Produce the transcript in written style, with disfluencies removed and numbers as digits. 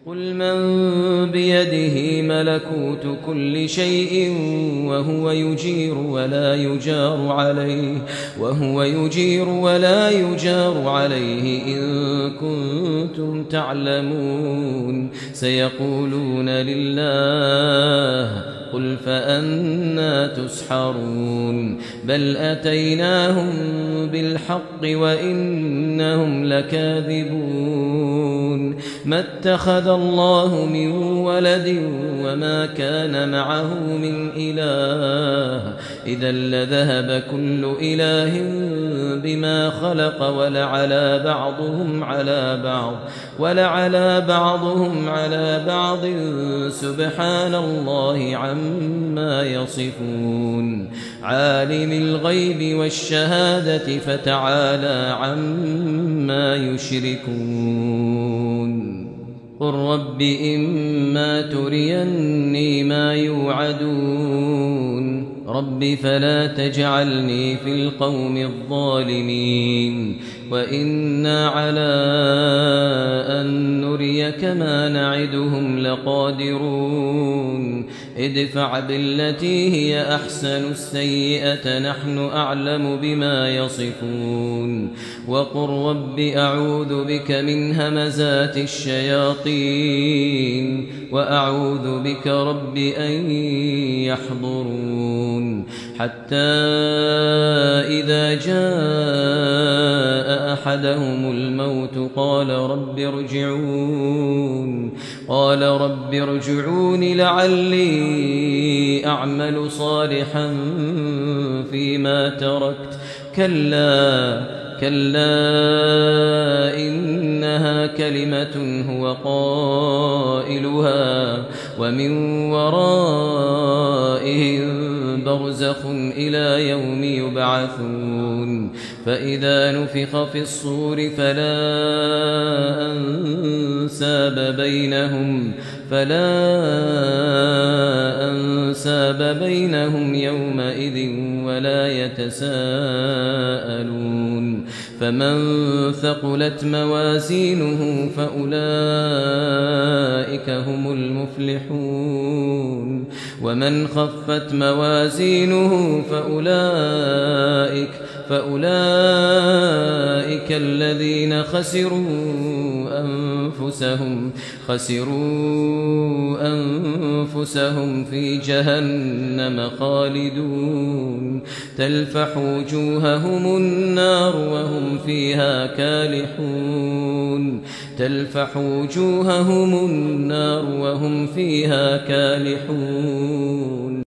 قل من بيده ملكوت كل شيء وهو يجير ولا يجار عليه إن كنتم تعلمون. سيقولون لله قل فأنى تسحرون. بل أتيناهم بالحق وإنهم لكاذبون. ما اتخذ الله من ولد وما كان معه من إله إذا لذهب كل إله بما خلق ولعلى بعضهم على بعض سبحان الله عما يصفون. عالم الغيب والشهادة فتعالى عما يشركون. قل رب إما تريني ما يوعدون رب فلا تجعلني في القوم الظالمين. وإنا على أن نريك ما نعدهم لقادرون. ادفع بالتي هي أحسن السيئة نحن أعلم بما يصفون. وقل رب أعوذ بك من همزات الشياطين وأعوذ بك رب أن يحضرون. حتى إذا جاء أحدهم الموت قال رب ارجعون لعلي أعمل صالحا فيما تركت كلا إنها كلمة هو قائلها ومن ورائهم برزخ إلى يوم يبعثون. فإذا نفخ في الصور فلا أنساب بينهم يومئذ ولا يتساءلون. فمن ثقلت موازينه فأولئك هم المفلحون. ومن خفت موازينه فأولئك الذين خسروا أنفسهم في جهنم خالدون. تلفح وجوههم النار وهم فيها كالحون.